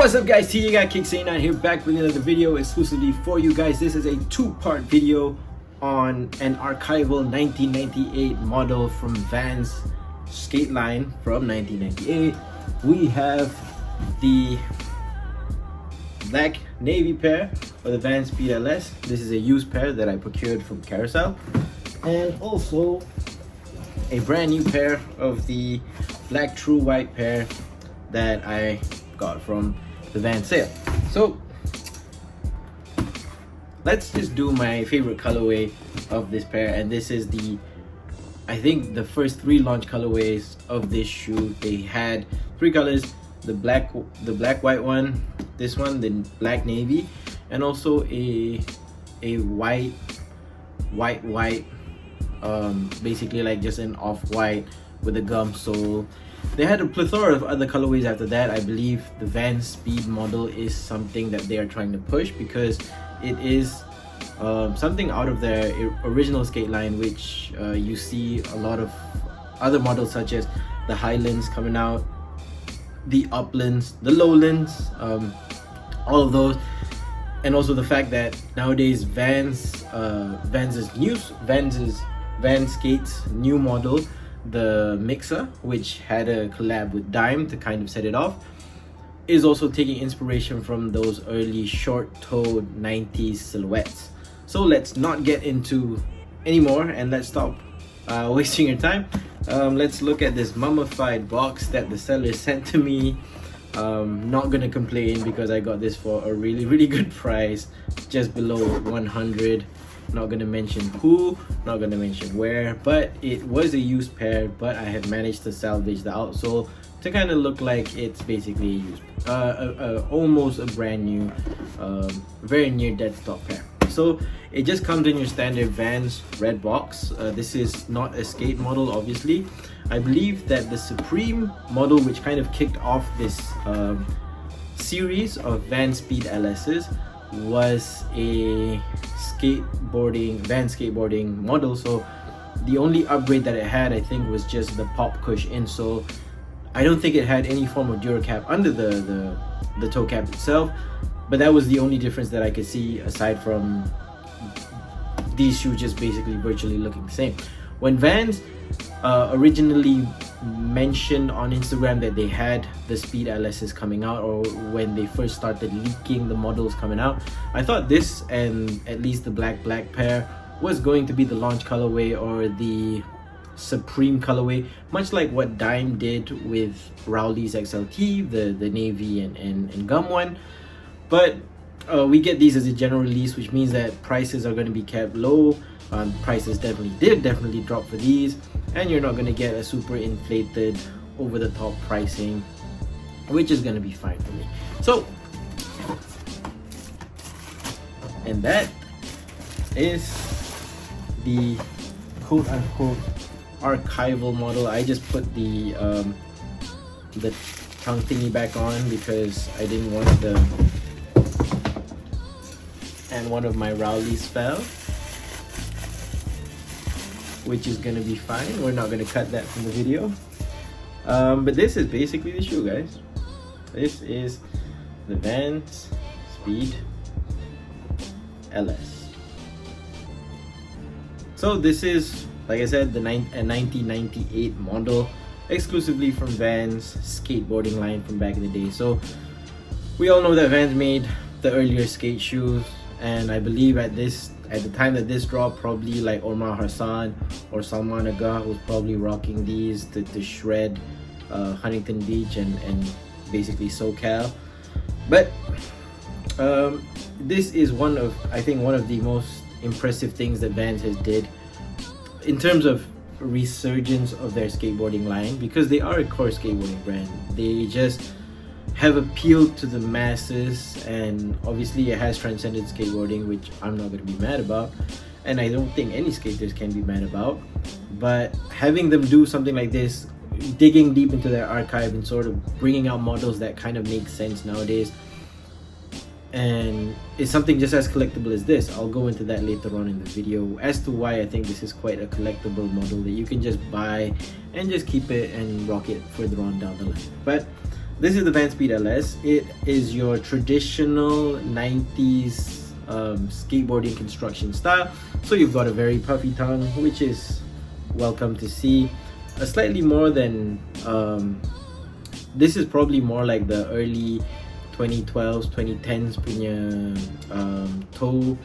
What's up guys, TJ got Kick89 here, back with another video exclusively for you guys. This is a two-part video on an archival 1998 model from Vans skate line from 1998. We have the black navy pair of the Vans Speed LS. This is a used pair that I procured from Carousel, and also a brand new pair of the black true white pair that I got from the Vans sale. So let's just do my favorite colorway of this pair, and this is I think the first three launch colorways of this shoe. They had three colors: the black white one, this one, the black navy, and also a white, basically like just an off-white with a gum sole. They had a plethora of other colorways after that. I believe the Vans Speed model is something that they are trying to push because it is something out of their original skate line, which you see a lot of other models such as the Highlands coming out, the Uplands, the Lowlands, all of those. And also the fact that nowadays Vans Skate's new model, the Mixer, which had a collab with Dime to kind of set it off, is also taking inspiration from those early short-toed 90s silhouettes. So let's not get into anymore and let's stop wasting your time. Let's look at this mummified box that the seller sent to me. Not gonna complain because I got this for a really good price, just below 100. Not gonna mention who, not gonna mention where, but it was a used pair, but I had managed to salvage the outsole to kind of look like it's basically a used, almost a brand new, very near dead stock pair. So it just comes in your standard Vans red box. This is not a skate model, obviously. I believe that the Supreme model, which kind of kicked off this series of Vans Speed LS's, was a Vans skateboarding model. So the only upgrade that it had, I think, was just the pop cush insole. I don't think it had any form of Duracap under the toe cap itself, but that was the only difference that I could see, aside from these shoes just basically virtually looking the same. When Vans originally mentioned on Instagram that they had the Speed LS's coming out, or when they first started leaking the models coming out, I thought this, and at least the black pair, was going to be the launch colorway or the Supreme colorway, much like what Dime did with Rowley's XLT, the navy and gum one. But we get these as a general release, which means that prices are going to be kept low. Prices definitely drop for these, and you're not going to get a super inflated over the top pricing, which is going to be fine for me. So, and that is the quote-unquote archival model. I just put the tongue thingy back on because I didn't want and one of my Rowleys fell, which is gonna be fine. We're not gonna cut that from the video. But this is basically the shoe, guys. This is the Vans Speed LS. So this is, like I said, a 1998 model, exclusively from Vans skateboarding line from back in the day. So we all know that Vans made the earlier skate shoes, and I believe at the time that this dropped, probably like Omar Hassan or Salman Agha was probably rocking these to shred Huntington Beach and basically SoCal. But this is I think one of the most impressive things that Vans has did in terms of resurgence of their skateboarding line, because they are a core skateboarding brand. They just have appealed to the masses, and obviously it has transcended skateboarding, which I'm not going to be mad about, and I don't think any skaters can be mad about. But having them do something like this, digging deep into their archive and sort of bringing out models that kind of make sense nowadays, and it's something just as collectible as this. I'll go into that later on in the video as to why I think this is quite a collectible model that you can just buy and just keep it and rock it further on down the line. But This is the Van Speed LS. It is your traditional 90s skateboarding construction style. So you've got a very puffy tongue, which is welcome to see. A slightly more than this is probably more like the early 2012s 2010s punya toe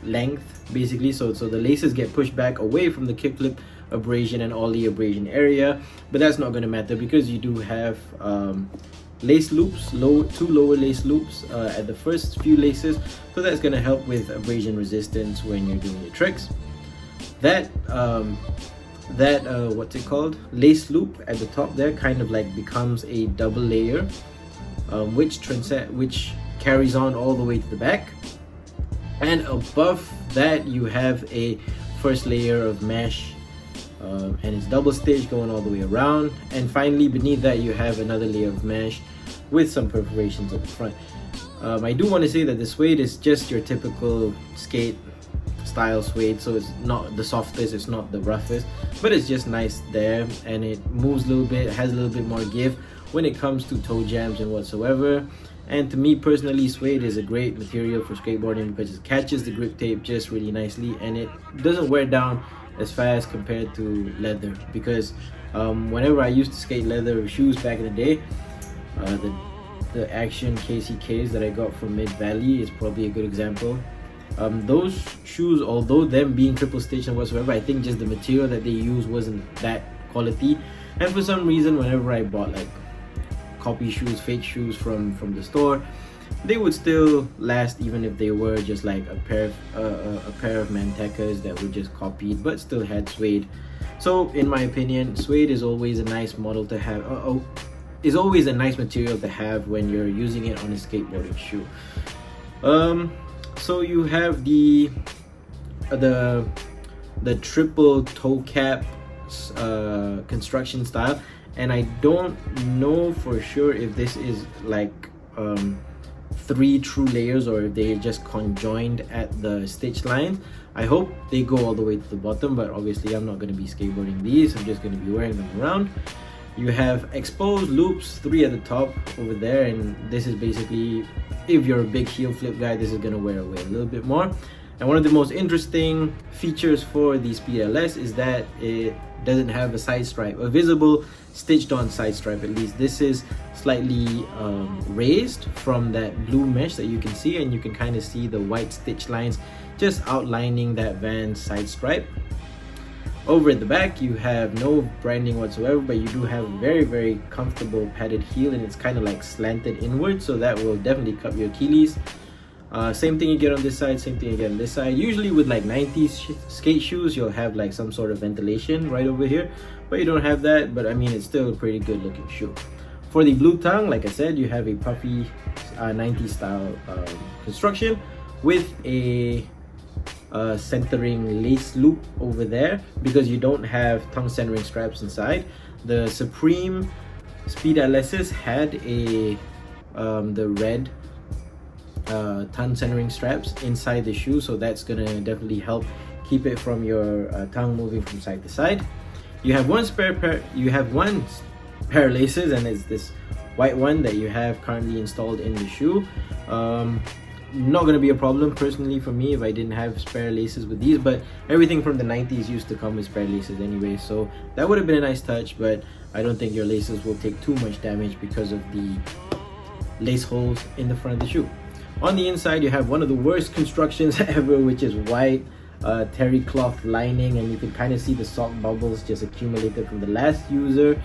length basically. So the laces get pushed back away from the kickflip abrasion and ollie abrasion area, but that's not going to matter because you do have lace loops, two lower lace loops at the first few laces, so that's going to help with abrasion resistance when you're doing your tricks. That what's it called, lace loop at the top there kind of like becomes a double layer, which carries on all the way to the back, and above that you have a first layer of mesh, and it's double stitched going all the way around, and finally beneath that you have another layer of mesh with some perforations at the front. I do want to say that the suede is just your typical skate style suede, so it's not the softest, it's not the roughest, but it's just nice there, and it moves a little bit, has a little bit more give when it comes to toe jams and whatsoever. And to me personally, suede is a great material for skateboarding because it catches the grip tape just really nicely, and it doesn't wear down as fast compared to leather. Because whenever I used to skate leather shoes back in the day, the Action KCKs that I got from Mid Valley is probably a good example. Those shoes, although them being triple stitched and whatsoever, I think just the material that they use wasn't that quality, and for some reason whenever I bought like copy shoes, fake shoes from the store, they would still last even if they were just like a pair of Mantecas that were just copied but still had suede. So in my opinion, suede is always a nice model to have, is always a nice material to have when you're using it on a skateboarding shoe. So you have the triple toe cap construction style, and I don't know for sure if this is like 3 true layers or if they just conjoined at the stitch lines. I hope they go all the way to the bottom, but obviously I'm not going to be skateboarding these, I'm just going to be wearing them around. You have exposed loops, 3 at the top over there, and this is basically, if you're a big heel flip guy, this is going to wear away a little bit more. And one of the most interesting features for the Speed LS is that it doesn't have a side stripe, a visible stitched on side stripe. At least this is slightly raised from that blue mesh that you can see, and you can kind of see the white stitch lines just outlining that Vans side stripe. Over at the back you have no branding whatsoever, but you do have a very comfortable padded heel, and it's kind of like slanted inward, so that will definitely cup your Achilles. Same thing you get on this side, same thing you get on this side. Usually with like 90s skate shoes, you'll have like some sort of ventilation right over here, but you don't have that. But I mean, it's still a pretty good looking shoe. For the blue tongue, like I said, you have a puffy 90s style construction with a centering lace loop over there, because you don't have tongue centering straps inside. The Supreme Speed LSs had a the red tongue centering straps inside the shoe, so that's gonna definitely help keep it from your tongue moving from side to side. You have one pair of laces, and it's this white one that you have currently installed in the shoe. Not going to be a problem personally for me if I didn't have spare laces with these, but everything from the 90s used to come with spare laces anyway, so that would have been a nice touch. But I don't think your laces will take too much damage because of the lace holes in the front of the shoe. On the inside you have one of the worst constructions ever, which is white terry cloth lining, and you can kind of see the sock bubbles just accumulated from the last user.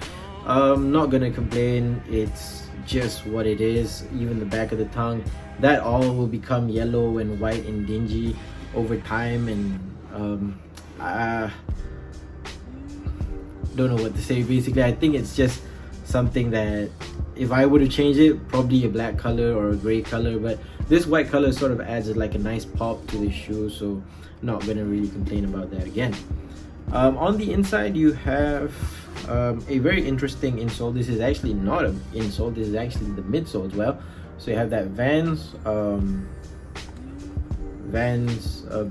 Not gonna complain, it's just what it is. Even the back of the tongue, that all will become yellow and white and dingy over time, and I don't know what to say. Basically, I think it's just something that if I were to change it, probably a black color or a gray color, but this white color sort of adds like a nice pop to the shoe, so not gonna really complain about that again. On the inside you have a very interesting insole. This is actually not an insole, this is actually the midsole as well. So you have that Vans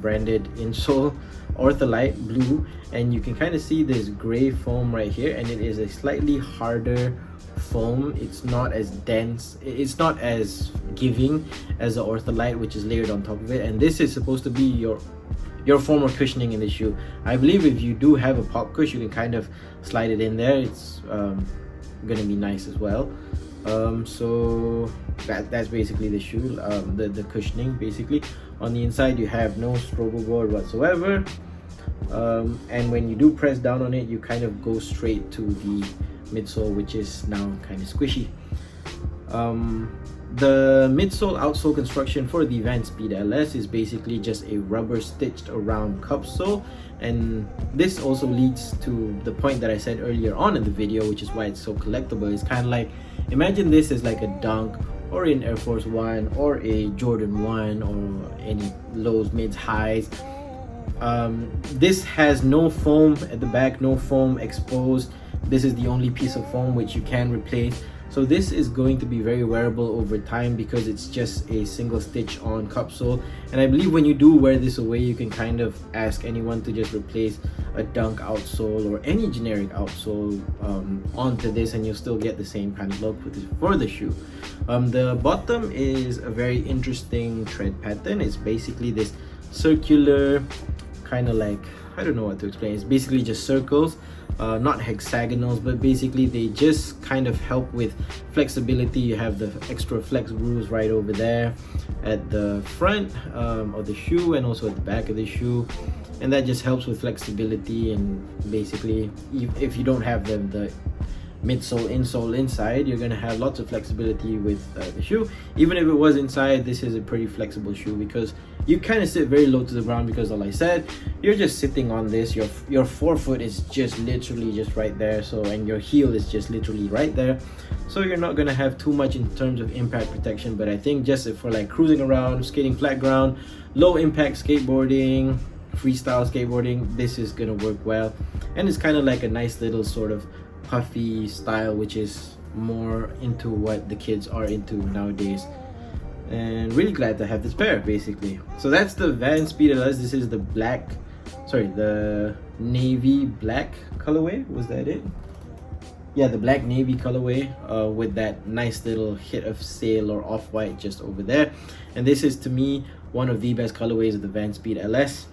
branded insole Ortholite blue, and you can kind of see this gray foam right here, and it is a slightly harder foam. It's not as dense, it's not as giving as the Ortholite, which is layered on top of it. And this is supposed to be your form of cushioning in the shoe. I believe if you do have a pop cush, you can kind of slide it in there. It's gonna be nice as well. So that's basically the shoe, the cushioning. Basically on the inside you have no strobo board whatsoever, and when you do press down on it, you kind of go straight to the midsole, which is now kind of squishy. The midsole outsole construction for the Vans Speed LS is basically just a rubber stitched around cup sole, and this also leads to the point that I said earlier on in the video, which is why it's so collectible. It's kind of like, imagine this as like a Dunk or an Air Force One or a Jordan 1 or any lows, mids, highs. This has no foam at the back, no foam exposed. This is the only piece of foam which you can replace. So this is going to be very wearable over time because it's just a single stitch on cup sole. And I believe when you do wear this away, you can kind of ask anyone to just replace a Dunk outsole or any generic outsole onto this, and you'll still get the same kind of look for the shoe. The bottom is a very interesting tread pattern. It's basically this circular kind of like, I don't know what to explain. It's basically just circles, not hexagonals, but basically they just kind of help with flexibility. You have the extra flex grooves right over there at the front of the shoe and also at the back of the shoe, and that just helps with flexibility. And basically if you don't have the midsole insole inside, you're gonna have lots of flexibility with the shoe. Even if it was inside, this is a pretty flexible shoe because you kind of sit very low to the ground, because like I said, you're just sitting on this, your forefoot is just literally just right there, so, and your heel is just literally right there, so you're not gonna have too much in terms of impact protection. But I think just for like cruising around, skating flat ground, low impact skateboarding, freestyle skateboarding, this is gonna work well. And it's kind of like a nice little sort of puffy style, which is more into what the kids are into nowadays, and really glad to have this pair basically. So that's the Vans Speed LS. This is the the navy black colorway. Was that it? Yeah, the black navy colorway with that nice little hit of sail or off-white just over there. And this is, to me, one of the best colorways of the Vans Speed LS.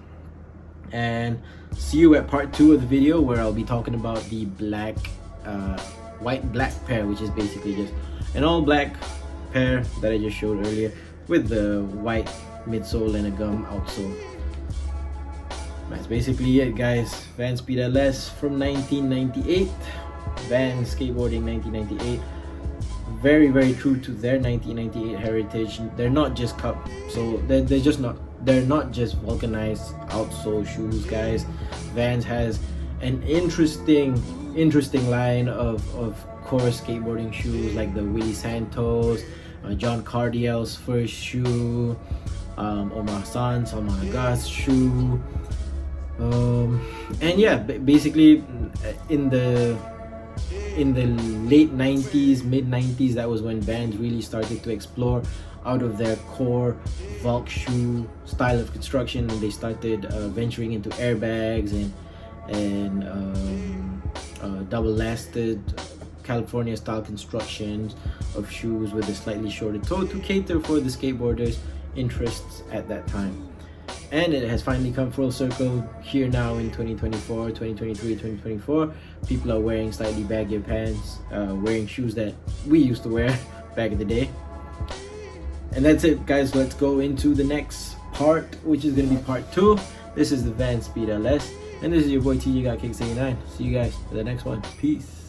And see you at part 2 of the video, where I'll be talking about the black white black pair, which is basically just an all black pair that I just showed earlier with the white midsole and a gum outsole. That's basically it, guys. Vans Speed LS from 1998, Vans skateboarding 1998. Very, very true to their 1998 heritage. They're not just cup, so they're not just vulcanized outsole shoes, guys. Vans has an interesting line of core skateboarding shoes, like the Willie Santos, John Cardiel's first shoe, Omar San, Salman Agha's shoe, and yeah, basically in the late 90s, mid 90s, that was when Vans really started to explore out of their core Vulc shoe style of construction, and they started venturing into airbags and double lasted California style constructions of shoes with a slightly shorter toe to cater for the skateboarders' interests at that time. And it has finally come full circle here now in 2024, 2023, 2024. People are wearing slightly baggier pants, wearing shoes that we used to wear back in the day. And that's it, guys. Let's go into the next part, which is going to be part 2. This is the Vans Speed LS, and this is your boy TJ Got Kicks 89. See you guys for the next one. Peace.